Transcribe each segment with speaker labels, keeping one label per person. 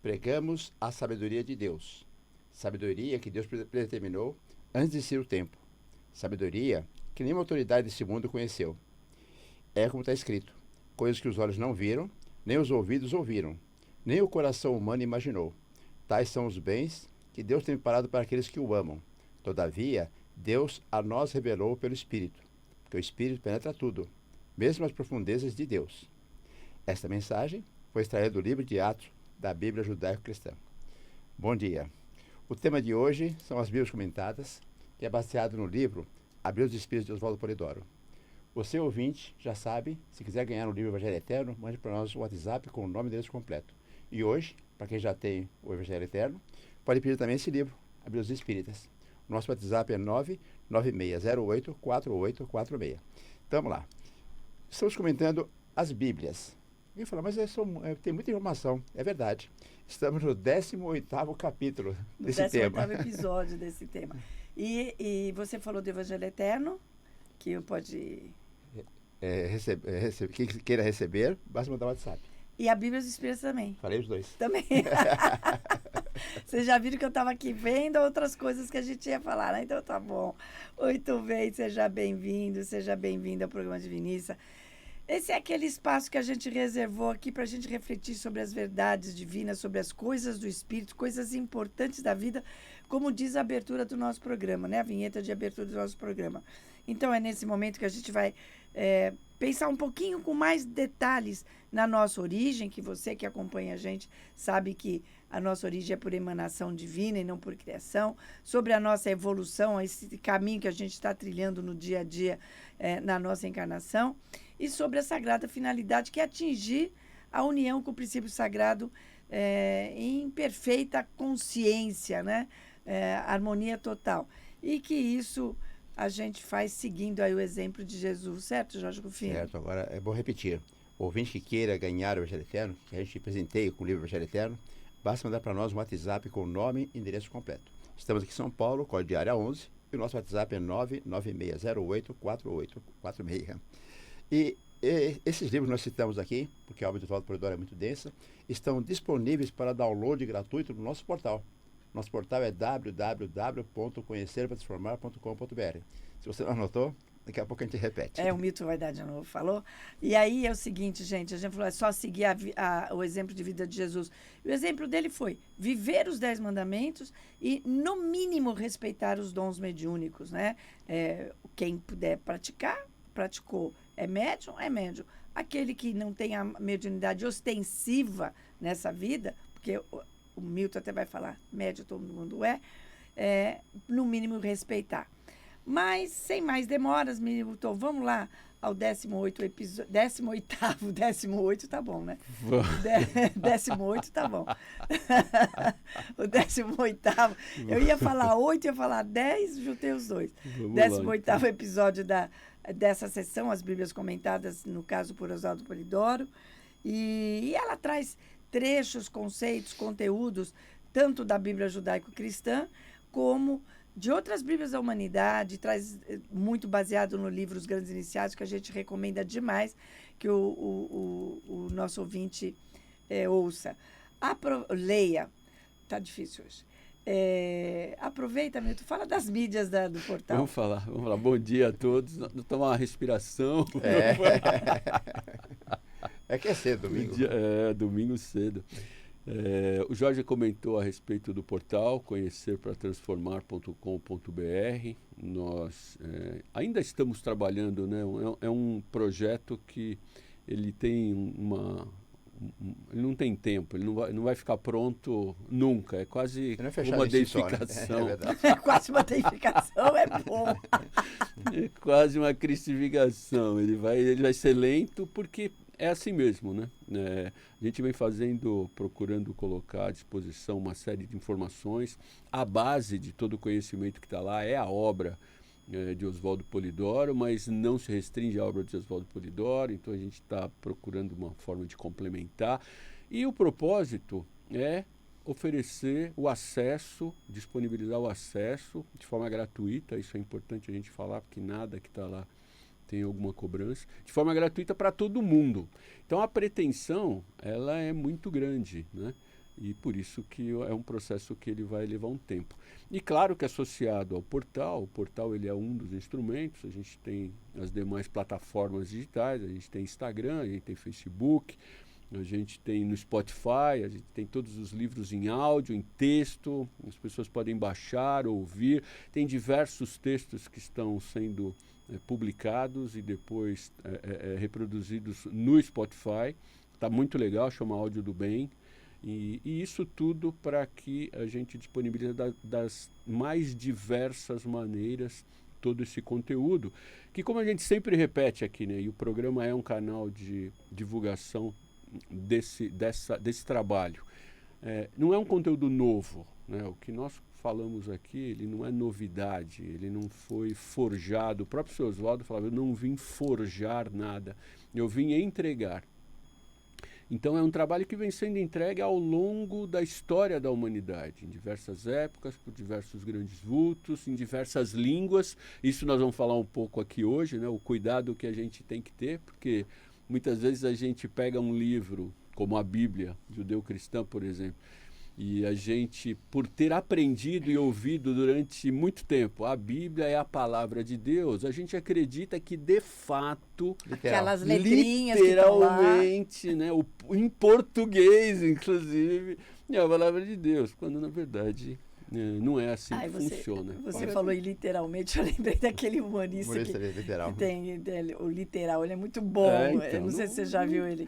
Speaker 1: Pregamos a sabedoria de Deus. Sabedoria que Deus predeterminou antes de ser o tempo. Sabedoria que nenhuma autoridade desse mundo conheceu. É como está escrito: coisas que os olhos não viram, nem os ouvidos ouviram, nem o coração humano imaginou. Tais são os bens que Deus tem preparado para aqueles que o amam. Todavia, Deus a nós revelou pelo Espírito, porque o Espírito penetra tudo, mesmo as profundezas de Deus. Esta mensagem foi extraída do livro de Atos da Bíblia Judaico-Cristã. Bom dia. O tema de hoje são as Bíblias comentadas, que é baseado no livro A Bíblia dos Espíritos de Oswaldo Polidoro. Você, ouvinte, já sabe, se quiser ganhar o livro Evangelho Eterno, mande para nós o WhatsApp com o nome deles completo. E hoje, para quem já tem o Evangelho Eterno, pode pedir também esse livro, A Bíblia dos Espíritas. O nosso WhatsApp é 996084846. Então, vamos lá. Estamos comentando as Bíblias. E fala, mas tem muita informação. É verdade. Estamos no 18º capítulo desse tema.
Speaker 2: 18º episódio desse tema. E você falou do Evangelho Eterno, que pode...
Speaker 1: Quem queira receber, basta mandar o WhatsApp.
Speaker 2: E a Bíblia dos Espíritos também.
Speaker 1: Falei os dois.
Speaker 2: Também. Vocês já viram que eu estava aqui vendo outras coisas que a gente ia falar, né? Então tá bom. Muito bem, seja bem-vindo ao programa Divinissa. Esse é aquele espaço que a gente reservou aqui para a gente refletir sobre as verdades divinas, sobre as coisas do Espírito, coisas importantes da vida, como diz a abertura do nosso programa, né? A vinheta de abertura do nosso programa. Então é nesse momento que a gente vai pensar um pouquinho com mais detalhes na nossa origem, que você que acompanha a gente sabe que a nossa origem é por emanação divina e não por criação, sobre a nossa evolução, esse caminho que a gente está trilhando no dia a dia na nossa encarnação, e sobre a sagrada finalidade que é atingir a união com o princípio sagrado em perfeita consciência, né? Harmonia total. E que isso a gente faz seguindo aí o exemplo de Jesus, certo, Jorge Rufino?
Speaker 1: Certo, agora é bom repetir. O ouvinte que queira ganhar o Evangelho Eterno, que a gente presenteie com o livro Evangelho Eterno, basta mandar para nós um WhatsApp com o nome e endereço completo. Estamos aqui em São Paulo, código de área 11, e o nosso WhatsApp é 996084846. E esses livros nós citamos aqui, porque a obra do Oswaldo Polidoro é muito densa, estão disponíveis para download gratuito no nosso portal. Nosso portal é www.conhecerpratransformar.com.br. Se você não anotou, daqui a pouco a gente repete.
Speaker 2: O Milton vai dar de novo, falou. E aí é o seguinte, gente, a gente falou, é só seguir o exemplo de vida de Jesus. E o exemplo dele foi viver os 10 mandamentos e, no mínimo, respeitar os dons mediúnicos, né? Quem puder praticar, praticou. É médium? É médium. Aquele que não tem a mediunidade ostensiva nessa vida, porque o Milton até vai falar, médium todo mundo no mínimo respeitar. Mas, sem mais demoras, Milton, vamos lá ao 18º episódio. 18º tá bom, né? 18º tá bom. O 18º. Eu ia falar 8, ia falar 10, juntei os dois. 18º episódio dessa sessão, as Bíblias comentadas, no caso por Oswaldo Polidoro. E ela traz trechos, conceitos, conteúdos, tanto da Bíblia judaico-cristã, como de outras Bíblias da humanidade, traz muito baseado no livro Os Grandes Iniciados, que a gente recomenda demais que o nosso ouvinte ouça. Leia. Tá difícil hoje. Aproveita, Milton, fala das mídias do portal.
Speaker 3: Vamos falar. Bom dia a todos. Tomar uma respiração.
Speaker 1: É que é cedo, domingo.
Speaker 3: Domingo cedo. O Jorge comentou a respeito do portal conhecerpratransformar.com.br. Nós ainda estamos trabalhando, né? É um projeto que ele tem ele não tem tempo, ele não vai ficar pronto nunca. É quase uma deificação.
Speaker 1: Né?
Speaker 2: Quase uma deificação, é bom.
Speaker 3: É quase uma cristificação. Ele vai ser lento porque é assim mesmo, né? A gente vem procurando colocar à disposição uma série de informações. A base de todo o conhecimento que está lá é a obra de Oswaldo Polidoro, mas não se restringe à obra de Oswaldo Polidoro, então a gente está procurando uma forma de complementar. E o propósito é oferecer o acesso, disponibilizar o acesso de forma gratuita. Isso é importante a gente falar, porque nada que está lá tem alguma cobrança, de forma gratuita para todo mundo. Então a pretensão, ela é muito grande, né? E por isso que é um processo que ele vai levar um tempo. E claro que associado ao portal, o portal ele é um dos instrumentos, a gente tem as demais plataformas digitais, a gente tem Instagram, a gente tem Facebook, a gente tem no Spotify, a gente tem todos os livros em áudio, em texto, as pessoas podem baixar, ouvir, tem diversos textos que estão sendo publicados e depois reproduzidos no Spotify, está muito legal, chama Áudio do Bem. E isso tudo para que a gente disponibilize das mais diversas maneiras todo esse conteúdo, que como a gente sempre repete aqui, né, e o programa é um canal de divulgação desse trabalho, não é um conteúdo novo, né, o que nós falamos aqui, ele não é novidade, ele não foi forjado, o próprio Sr. Oswaldo falava, eu não vim forjar nada, eu vim entregar. Então é um trabalho que vem sendo entregue ao longo da história da humanidade, em diversas épocas, por diversos grandes vultos, em diversas línguas. Isso nós vamos falar um pouco aqui hoje, né? O cuidado que a gente tem que ter, porque muitas vezes a gente pega um livro, como a Bíblia, judeu-cristã, por exemplo, e a gente, por ter aprendido e ouvido durante muito tempo, a Bíblia é a palavra de Deus, a gente acredita que, de fato,
Speaker 2: aquelas letrinhas literalmente,
Speaker 3: né, em português, inclusive, é a palavra de Deus, quando, na verdade, não é assim que funciona.
Speaker 2: Você falou em literalmente, eu lembrei daquele humorista que
Speaker 1: literal.
Speaker 2: Tem o literal, ele é muito bom,
Speaker 3: então,
Speaker 2: eu não sei se você já viu ele.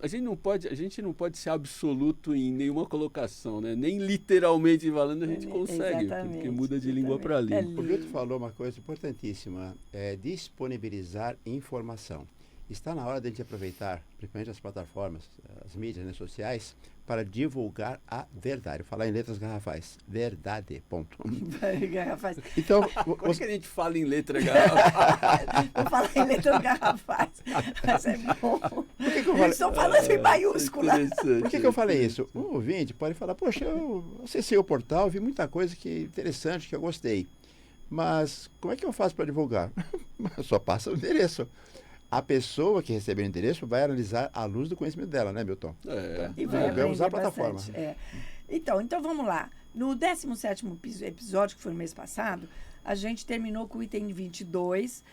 Speaker 3: A gente não pode ser absoluto em nenhuma colocação, né? Nem literalmente falando a gente consegue, porque muda de língua para língua.
Speaker 1: O Milton falou uma coisa importantíssima, disponibilizar informação. Está na hora de a gente aproveitar, principalmente as plataformas, as mídias, né, sociais, para divulgar a verdade. Vou falar em letras garrafais. Verdade, ponto.
Speaker 2: Garrafais.
Speaker 1: Então,
Speaker 3: como é que a gente fala em letra garrafais?
Speaker 2: Vou falar em letras garrafais, mas é bom.
Speaker 1: Por que eu falei?
Speaker 2: Estou falando em maiúscula.
Speaker 1: Por que eu falei isso? Um ouvinte pode falar, poxa, eu acessei o portal, vi muita coisa que é interessante, que eu gostei. Mas como é que eu faço para divulgar? Só passa o endereço. A pessoa que receber o endereço vai analisar à luz do conhecimento dela, né, Milton?
Speaker 2: E vai
Speaker 1: usar a plataforma.
Speaker 2: Então vamos lá. No 17º episódio, que foi no mês passado, a gente terminou com o item 22,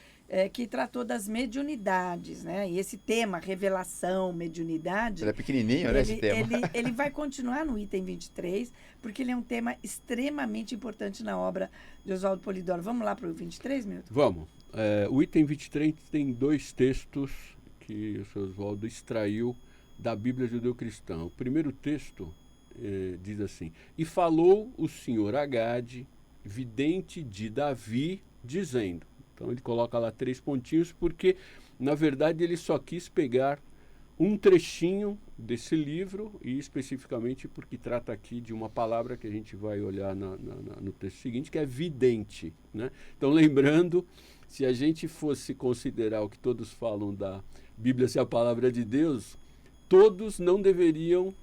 Speaker 2: que tratou das mediunidades, né? E esse tema, revelação, mediunidade...
Speaker 1: Ele é pequenininho, né, esse tema?
Speaker 2: Ele vai continuar no item 23, porque ele é um tema extremamente importante na obra de Oswaldo Polidoro. Vamos lá para o 23, Milton?
Speaker 3: Vamos. O item 23 tem 2 textos que o Sr. Oswaldo extraiu da Bíblia Judeu-Cristã. O primeiro texto diz assim: E falou o Senhor a Gade, vidente de Davi, dizendo. Então ele coloca lá 3 pontinhos, porque na verdade ele só quis pegar um trechinho desse livro, e especificamente porque trata aqui de uma palavra que a gente vai olhar no texto seguinte, que é vidente, né? Então, lembrando, se a gente fosse considerar o que todos falam da Bíblia ser a palavra de Deus, todos não deveriam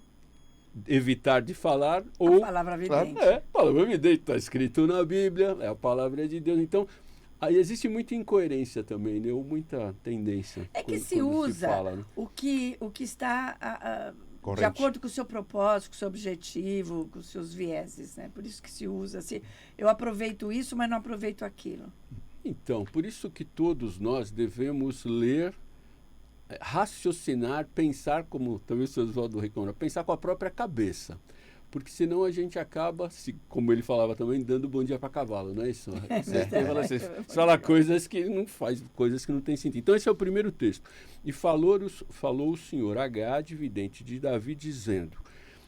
Speaker 3: evitar de falar ou...
Speaker 2: A palavra vidente.
Speaker 3: A palavra vidente está escrito na Bíblia, é a palavra de Deus. Então, aí existe muita incoerência também, né? Ou muita tendência.
Speaker 2: É que se usa
Speaker 3: se fala, né?
Speaker 2: o que está de acordo com o seu propósito, com o seu objetivo, com os seus vieses, né? Por isso que se usa. Eu aproveito isso, mas não aproveito aquilo.
Speaker 3: Então, por isso que todos nós devemos ler, raciocinar, pensar, como também o Sr. Oswaldo recomenda, pensar com a própria cabeça. Porque senão a gente acaba, como ele falava também, dando bom dia para cavalo, não é isso? Você fala coisas que não faz, coisas que não tem sentido. Então esse é o primeiro texto. E falou o Senhor a Gade, vidente de Davi, dizendo.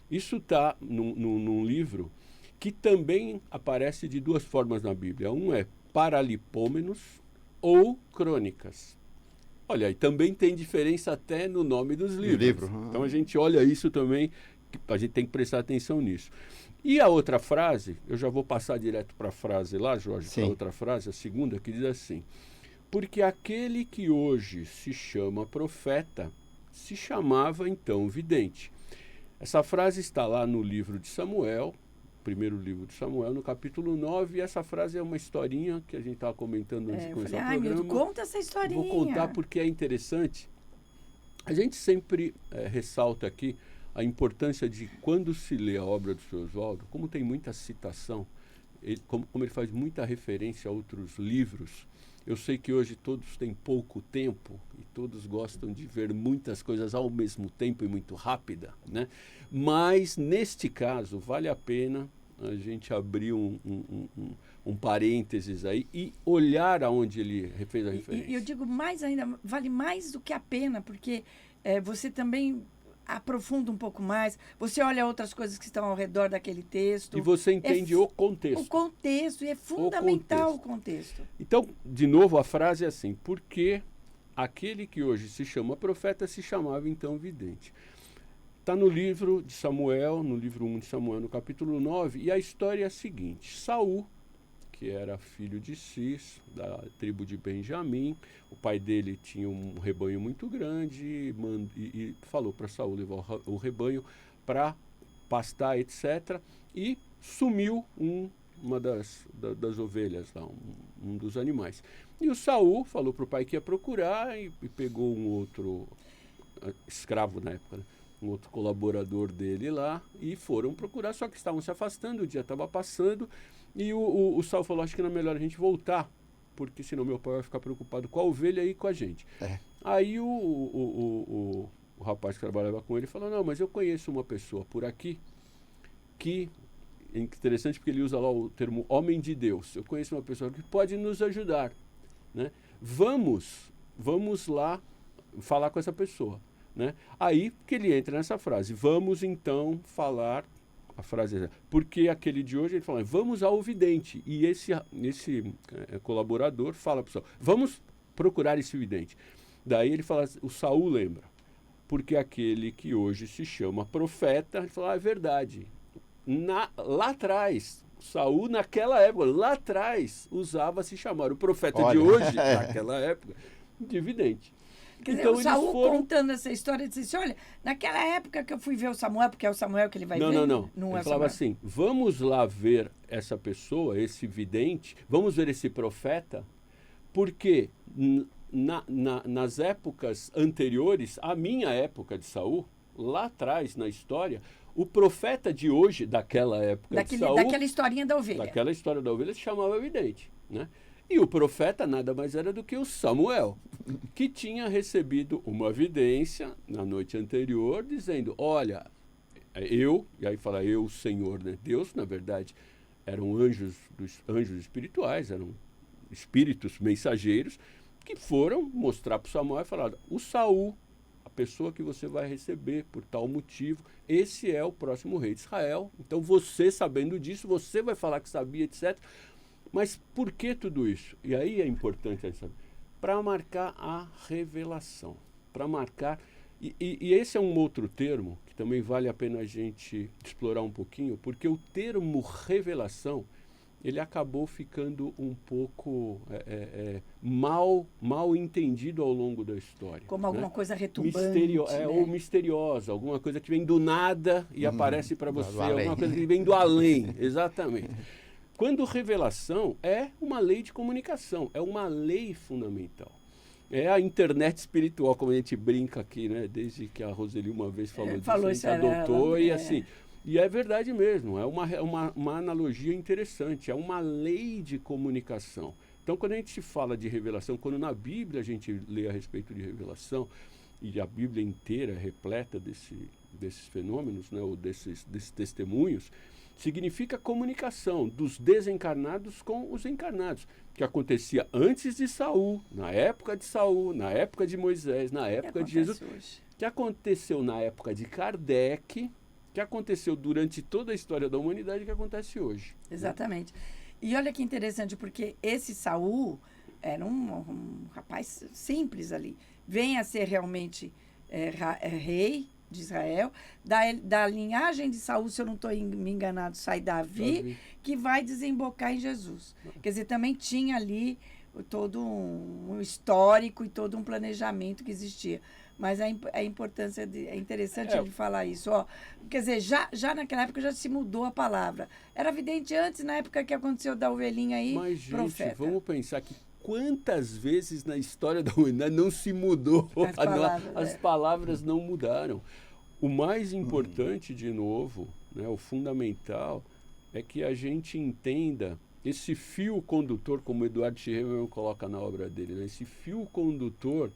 Speaker 3: Isso está num livro que também aparece de 2 formas na Bíblia. Um é Paralipômenos ou Crônicas. Olha, e também tem diferença até no nome dos livros. Então a gente olha isso também, a gente tem que prestar atenção nisso. E a outra frase, eu já vou passar direto para a frase lá, Jorge, para a outra frase, a segunda, que diz assim: porque aquele que hoje se chama profeta, se chamava então vidente. Essa frase está lá no livro de Samuel, primeiro livro de Samuel, no capítulo 9, e essa frase é uma historinha que a gente estava comentando antes de começar o programa.
Speaker 2: Milton, conta essa historinha.
Speaker 3: Vou contar porque é interessante. A gente sempre ressalta aqui a importância de quando se lê a obra do Sr. Oswaldo, como tem muita citação, como ele faz muita referência a outros livros. Eu sei que hoje todos têm pouco tempo e todos gostam de ver muitas coisas ao mesmo tempo e muito rápida, né? Mas, neste caso, vale a pena a gente abrir um parênteses aí e olhar aonde ele fez a referência.
Speaker 2: E eu digo mais ainda, vale mais do que a pena, porque você também aprofunda um pouco mais, você olha outras coisas que estão ao redor daquele texto.
Speaker 3: E você entende o contexto.
Speaker 2: O contexto, e é fundamental o contexto.
Speaker 3: Então, de novo, a frase é assim: porque aquele que hoje se chama profeta se chamava então vidente. Está no livro de Samuel, no livro 1 de Samuel, no capítulo 9, e a história é a seguinte: Saul, que era filho de Cis, da tribo de Benjamim, o pai dele tinha um rebanho muito grande e falou para Saul levar o rebanho para pastar, etc. E sumiu uma das ovelhas, lá, um dos animais. E o Saul falou para o pai que ia procurar e pegou um outro escravo na época, né? Um outro colaborador dele lá, e foram procurar, só que estavam se afastando, o dia estava passando, e o Saul falou: acho que não é melhor a gente voltar, porque senão meu pai vai ficar preocupado com a ovelha e com a gente. Aí o rapaz que trabalhava com ele falou: não, mas eu conheço uma pessoa por aqui que, é interessante porque ele usa lá o termo homem de Deus, eu conheço uma pessoa que pode nos ajudar, né? Vamos lá falar com essa pessoa. Né? Aí que ele entra nessa frase: vamos então falar, a frase é, porque aquele de hoje ele fala, vamos ao vidente, e esse colaborador fala para o Saul: vamos procurar esse vidente. Daí ele fala, o Saul lembra, porque aquele que hoje se chama profeta, ele fala: é verdade, lá atrás, Saul naquela época, lá atrás, se chamar o profeta de hoje, naquela época, de vidente.
Speaker 2: Quer dizer, o Saul contando essa história, disse assim: olha, naquela época que eu fui ver o Samuel, porque é o Samuel que ele vai ver.
Speaker 3: Não. Ele falava assim: vamos lá ver essa pessoa, esse vidente, vamos ver esse profeta, porque nas épocas anteriores, à minha época de Saul, lá atrás na história, o profeta de hoje, daquela época de Saul...
Speaker 2: Daquela historinha da ovelha.
Speaker 3: Daquela história da ovelha se chamava vidente, né? E o profeta nada mais era do que o Samuel, que tinha recebido uma vidência na noite anterior, dizendo: olha, e aí fala eu, Senhor, né? Deus, na verdade, eram anjos espirituais, eram espíritos mensageiros, que foram mostrar para o Samuel e falaram: o Saul, a pessoa que você vai receber por tal motivo, esse é o próximo rei de Israel. Então você, sabendo disso, você vai falar que sabia, etc. Mas por que tudo isso? E aí é importante saber. Para marcar a revelação. Para marcar... E esse é um outro termo que também vale a pena a gente explorar um pouquinho, porque o termo revelação, ele acabou ficando um pouco mal entendido ao longo da história.
Speaker 2: Como alguma coisa retumbante.
Speaker 3: Ou misteriosa, alguma coisa que vem do nada e aparece para você, alguma coisa que vem do além. Exatamente. Quando revelação é uma lei de comunicação, é uma lei fundamental. É a internet espiritual, como a gente brinca aqui, né? Desde que a Roseli uma vez falou disso, a gente adotou e assim. E é verdade mesmo, é uma analogia interessante, é uma lei de comunicação. Então, quando a gente fala de revelação, quando na Bíblia a gente lê a respeito de revelação, e a Bíblia inteira é repleta desses fenômenos, né? Ou desses testemunhos, significa comunicação dos desencarnados com os encarnados, que acontecia antes de Saul, na época de Saul, na época de Moisés, na época de Jesus, que aconteceu na época de Kardec, que aconteceu durante toda a história da humanidade, que acontece hoje.
Speaker 2: Exatamente. E olha que interessante, porque esse Saul era um rapaz simples ali, vem a ser realmente rei de Israel, da linhagem de Saul, se eu não estou me enganado, sai Davi, que vai desembocar em Jesus. Quer dizer, também tinha ali todo um histórico e todo um planejamento que existia. Mas a importância, é interessante ele falar isso. Ó, quer dizer, já naquela época já se mudou a palavra. Era evidente antes, na época que aconteceu da ovelhinha aí,
Speaker 3: mas, gente,
Speaker 2: profeta.
Speaker 3: Vamos pensar que quantas vezes na história da humanidade não se mudou, as palavras não mudaram. O mais importante, de novo, né, o fundamental, é que a gente entenda esse fio condutor, como o Eduardo Schirmer coloca na obra dele, né, esse fio condutor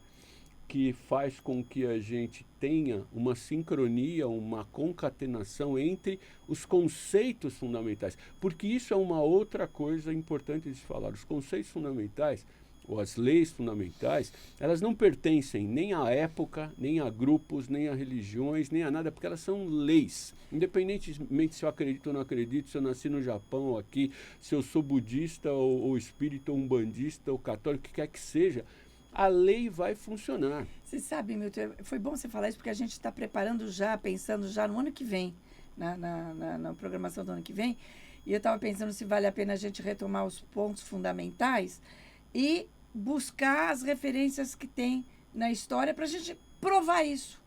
Speaker 3: que faz com que a gente tenha uma sincronia, uma concatenação entre os conceitos fundamentais. Porque isso é uma outra coisa importante de se falar. Os conceitos fundamentais, ou as leis fundamentais, elas não pertencem nem à época, nem a grupos, nem a religiões, nem a nada, porque elas são leis. Independentemente se eu acredito ou não acredito, se eu nasci no Japão ou aqui, se eu sou budista ou espírita, ou umbandista, ou católico, o que quer que seja, a lei vai funcionar.
Speaker 2: Você sabe, Milton, foi bom você falar isso, porque a gente está preparando já, pensando já no ano que vem, na programação do ano que vem, e eu estava pensando se vale a pena a gente retomar os pontos fundamentais e buscar as referências que tem na história para a gente provar isso.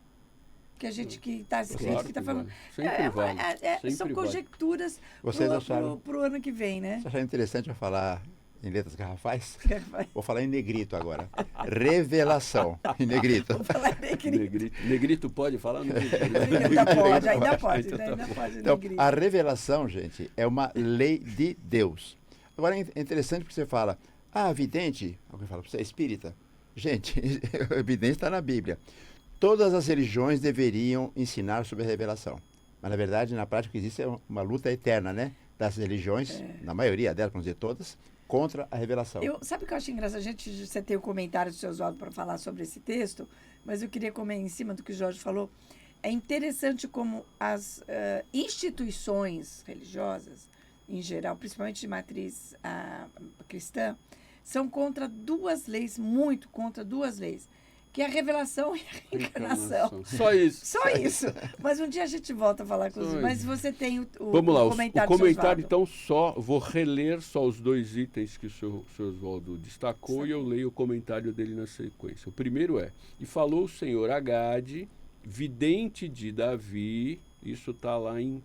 Speaker 2: Que a gente que está escrito,
Speaker 3: Claro
Speaker 2: que está
Speaker 3: que
Speaker 2: falando.
Speaker 3: vale. Sempre vale.
Speaker 2: São
Speaker 3: Sempre
Speaker 2: conjecturas
Speaker 1: Vocês acharam?
Speaker 2: para o ano que vem, né?
Speaker 1: Você acharam interessante eu falar em letras garrafais? Vou falar em negrito agora. Revelação em negrito.
Speaker 2: Vou falar negrito.
Speaker 3: Negrito pode falar? Não
Speaker 2: Ainda pode.
Speaker 1: Então,
Speaker 2: Negrito.
Speaker 1: a revelação, gente, é uma lei de Deus. Agora, é interessante porque você fala, vidente, alguém fala, você é espírita? Gente, evidente está na Bíblia. Todas as religiões deveriam ensinar sobre a revelação. Mas, na verdade, na prática, existe uma luta eterna, né? Das religiões, na maioria delas, vamos dizer todas, contra a revelação.
Speaker 2: Sabe o que eu acho engraçado? Você tem o comentário do seu Oswaldo para falar sobre esse texto, mas eu queria comentar em cima do que o Jorge falou. É interessante como as instituições religiosas, em geral, principalmente de matriz cristã, são contra duas leis, muito contra duas leis, que é a revelação e a reencarnação.
Speaker 3: Só isso.
Speaker 2: Só isso. Mas um dia a gente volta a falar com os... Mas você tem o
Speaker 3: Vamos lá,
Speaker 2: comentário
Speaker 3: o comentário,
Speaker 2: do
Speaker 3: então, vou reler só os dois itens que o senhor Oswaldo destacou. Sim. E eu leio o comentário dele na sequência. O primeiro é, e falou o Senhor a Gade, vidente de Davi, isso está lá em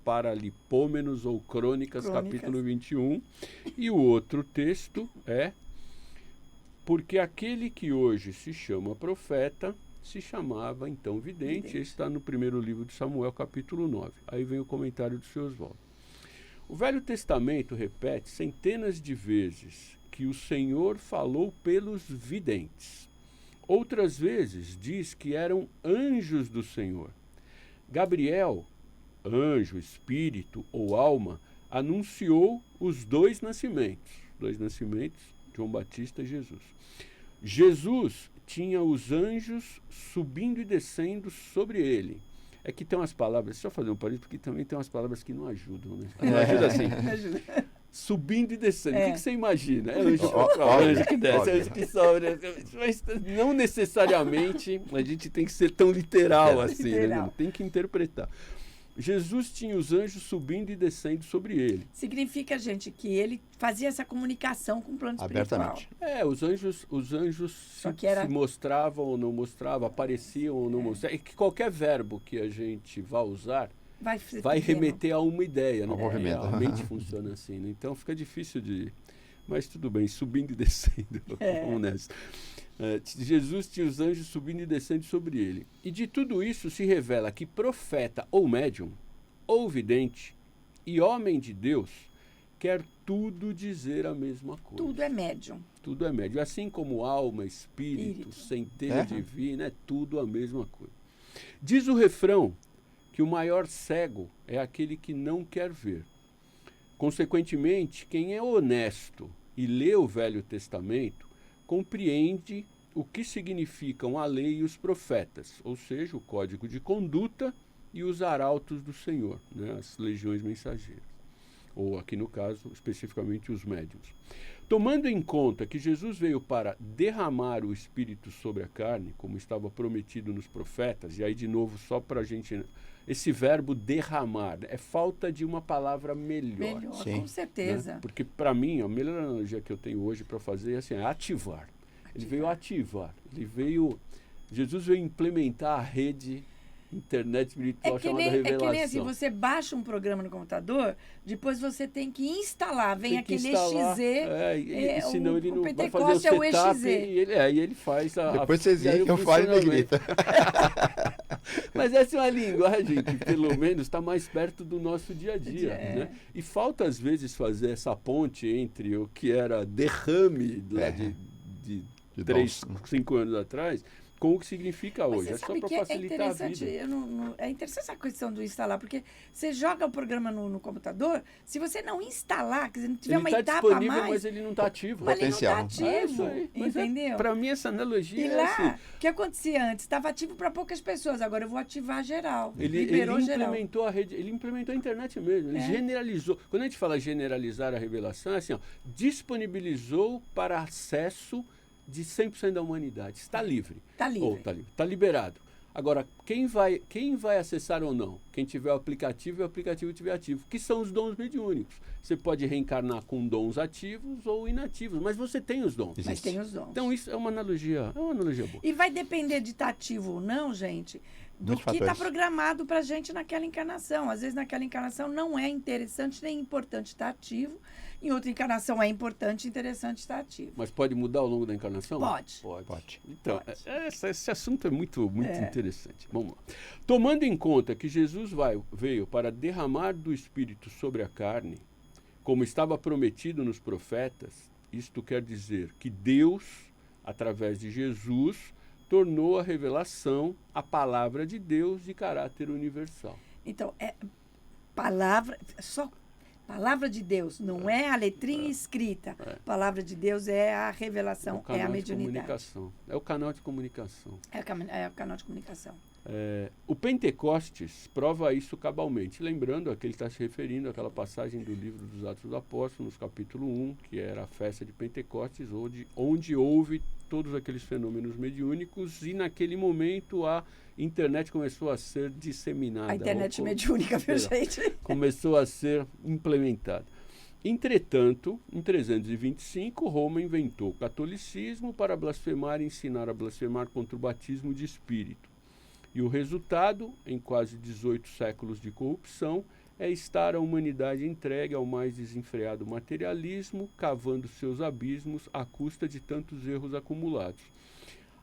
Speaker 3: Paralipômenos ou Crônicas, capítulo 21. E o outro texto é, porque aquele que hoje se chama profeta, se chamava então vidente. Esse está no primeiro livro de Samuel, capítulo 9. Aí vem o comentário do seu Oswaldo. O Velho Testamento repete centenas de vezes que o Senhor falou pelos videntes. Outras vezes diz que eram anjos do Senhor. Gabriel, anjo, espírito ou alma, anunciou os dois nascimentos, João Batista e Jesus. Jesus tinha os anjos subindo e descendo sobre ele. É que tem umas palavras, deixa eu fazer um parênteses, porque também tem umas palavras que não ajudam, né? Não ajuda assim. Subindo e descendo. O que você imagina? É anjo que desce, anjo que sobe. Mas não necessariamente a gente tem que ser tão literal assim, né? Tem que interpretar. Jesus tinha os anjos subindo e descendo sobre ele.
Speaker 2: Significa, gente, que ele fazia essa comunicação com o plano espiritual.
Speaker 3: Os anjos se mostravam ou não mostravam, apareciam ou não mostravam. É que qualquer verbo que a gente vá usar vai remeter a uma ideia, né? A mente funciona assim, né? Então fica difícil de... Mas tudo bem, subindo e descendo. Vamos nessa. Jesus tinha os anjos subindo e descendo sobre ele. E de tudo isso se revela que profeta ou médium, ou vidente, e homem de Deus, quer tudo dizer a mesma coisa.
Speaker 2: Tudo é médium.
Speaker 3: Tudo é médium. Assim como alma, espírito, centelha divina, é tudo a mesma coisa. Diz o refrão que o maior cego é aquele que não quer ver. Consequentemente, quem é honesto e lê o Velho Testamento, compreende o que significam a lei e os profetas, ou seja, o código de conduta e os arautos do Senhor, né, as legiões mensageiras, ou aqui no caso, especificamente os médiuns. Tomando em conta que Jesus veio para derramar o Espírito sobre a carne, como estava prometido nos profetas, e aí de novo só para a gente... Esse verbo derramar é falta de uma palavra melhor.
Speaker 2: Sim. Com certeza.
Speaker 3: Né? Porque, para mim, a melhor analogia que eu tenho hoje para fazer é assim, ativar. Ele veio ativar. Jesus veio implementar a rede internet espiritual chamada revelação.
Speaker 2: É que nem assim, você baixa um programa no computador, depois você tem que instalar. Vem aquele EXE.
Speaker 3: Senão ele não vai fazer o setup. E ele faz a...
Speaker 1: Depois vocês veem que eu falo negrito.
Speaker 3: Mas essa é uma linguagem que, pelo menos, está mais perto do nosso dia a dia. Né? E falta, às vezes, fazer essa ponte entre o que era derrame lá de 3, 5 anos atrás com o que significa hoje. É só para facilitar a vida.
Speaker 2: É interessante essa questão do instalar, porque você joga o programa no computador, se você não instalar, quer dizer, não tiver
Speaker 3: ele
Speaker 2: uma
Speaker 3: tá
Speaker 2: etapa a
Speaker 3: disponível,
Speaker 2: mais...
Speaker 3: mas ele não está ativo.
Speaker 2: Mas
Speaker 1: Potencial.
Speaker 2: ele não está ativo, entendeu?
Speaker 3: Para mim, essa analogia
Speaker 2: E
Speaker 3: é
Speaker 2: lá,
Speaker 3: assim.
Speaker 2: o que acontecia antes? Estava ativo para poucas pessoas, agora eu vou ativar geral.
Speaker 3: Ele
Speaker 2: Liberou geral.
Speaker 3: implementou a rede, ele implementou a internet mesmo, ele generalizou. Quando a gente fala generalizar a revelação, é assim, ó, disponibilizou para acesso de 100% da humanidade. Está livre.
Speaker 2: Está livre.
Speaker 3: Está liberado. Agora, quem vai acessar ou não? Quem tiver o aplicativo e o aplicativo estiver ativo, que são os dons mediúnicos. Você pode reencarnar com dons ativos ou inativos, mas você tem os dons.
Speaker 2: Mas tem os dons.
Speaker 3: Então, isso é uma analogia boa.
Speaker 2: E vai depender de estar ativo ou não, gente, do que está programado para a gente naquela encarnação. Às vezes, naquela encarnação não é interessante nem importante estar ativo. Em outra encarnação é importante e interessante estar ativo.
Speaker 3: Mas pode mudar ao longo da encarnação?
Speaker 2: Pode.
Speaker 3: Então, esse assunto é muito interessante. Vamos lá. Tomando em conta que Jesus veio para derramar do Espírito sobre a carne, como estava prometido nos profetas, isto quer dizer que Deus, através de Jesus, tornou a revelação a palavra de Deus de caráter universal.
Speaker 2: Então, palavra de Deus, não é a letrinha escrita. Palavra de Deus é a revelação, é a mediunidade.
Speaker 3: É o canal de comunicação.
Speaker 2: É o canal de comunicação.
Speaker 3: O Pentecostes prova isso cabalmente. Lembrando, aqui ele está se referindo àquela passagem do livro dos Atos dos Apóstolos, capítulo 1, que era a festa de Pentecostes, onde houve todos aqueles fenômenos mediúnicos e naquele momento a internet começou a ser disseminada.
Speaker 2: A internet mediúnica, viu, gente?
Speaker 3: Começou a ser implementada. Entretanto, em 325, Roma inventou o catolicismo para blasfemar e ensinar a blasfemar contra o batismo de espírito. E o resultado, em quase 18 séculos de corrupção, é estar a humanidade entregue ao mais desenfreado materialismo, cavando seus abismos à custa de tantos erros acumulados.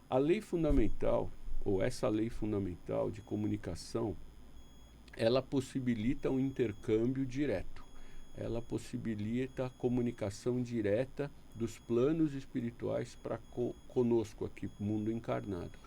Speaker 3: A lei fundamental, ou essa lei fundamental de comunicação, ela possibilita um intercâmbio direto. Ela possibilita a comunicação direta dos planos espirituais para conosco aqui, mundo encarnado.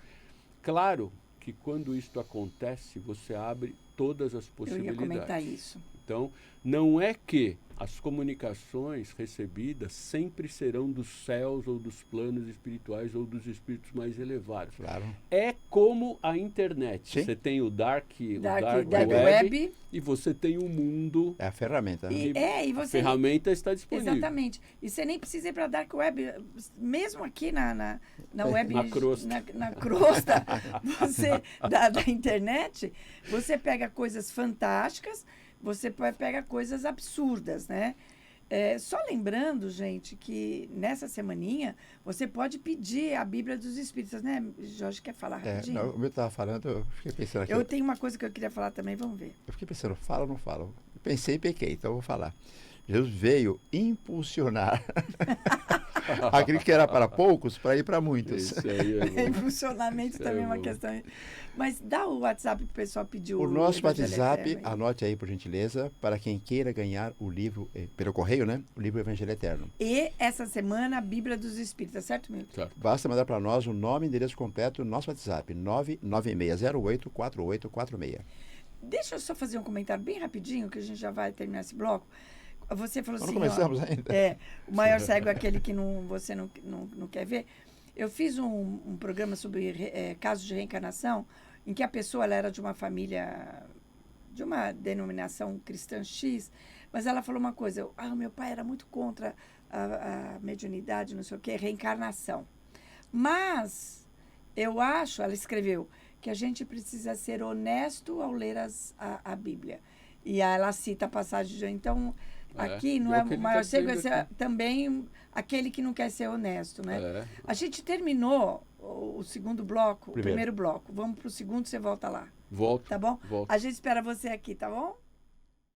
Speaker 3: Claro que quando isto acontece, você abre todas as possibilidades.
Speaker 2: Eu ia comentar isso.
Speaker 3: Então, não é que as comunicações recebidas sempre serão dos céus ou dos planos espirituais ou dos espíritos mais elevados.
Speaker 1: Claro.
Speaker 3: É como a internet.
Speaker 1: Sim.
Speaker 3: Você tem o dark
Speaker 2: web
Speaker 3: e você tem o mundo.
Speaker 1: É a ferramenta.
Speaker 3: A ferramenta está disponível.
Speaker 2: Exatamente. E você nem precisa ir para a dark web. Mesmo aqui na web,
Speaker 3: na crosta,
Speaker 2: na crosta da internet, você pega coisas fantásticas, você pega coisas absurdas, né? Só lembrando, gente, que nessa semaninha você pode pedir a Bíblia dos Espíritos, né? Jorge quer falar rapidinho?
Speaker 1: Não, o meu estava falando, eu fiquei pensando aqui.
Speaker 2: Eu tenho uma coisa que eu queria falar também, vamos ver.
Speaker 1: Eu fiquei pensando, fala ou não fala? Eu pensei e pequei, então eu vou falar. Jesus veio impulsionar aquilo que era para poucos para ir para muitos.
Speaker 3: Isso aí
Speaker 2: Impulsionamento também é uma questão. Mas dá o WhatsApp para o pessoal pedir
Speaker 1: o nosso WhatsApp, anote aí por gentileza, para quem queira ganhar o livro, pelo correio, né? O livro Evangelho Eterno.
Speaker 2: E essa semana a Bíblia dos Espíritos, certo, Milton?
Speaker 3: Certo.
Speaker 1: Basta mandar para nós o nome e endereço completo no nosso WhatsApp, 996084846.
Speaker 2: Deixa eu só fazer um comentário bem rapidinho, que a gente já vai terminar esse bloco. Você falou assim,
Speaker 1: não começamos ainda.
Speaker 2: O maior cego é aquele que você não quer ver. Eu fiz um programa sobre casos de reencarnação, em que a pessoa ela era de uma família, de uma denominação cristã X, mas ela falou uma coisa, meu pai era muito contra a mediunidade, não sei o quê, reencarnação. Mas eu acho, ela escreveu, que a gente precisa ser honesto ao ler a Bíblia. E ela cita a passagem de... Então, aqui não é o maior cego, é também aquele que não quer ser honesto, né? A gente terminou o segundo bloco, o primeiro bloco. Vamos para o segundo, você volta lá.
Speaker 3: Volto.
Speaker 2: Tá bom?
Speaker 3: Volto.
Speaker 2: A gente espera você aqui, tá bom?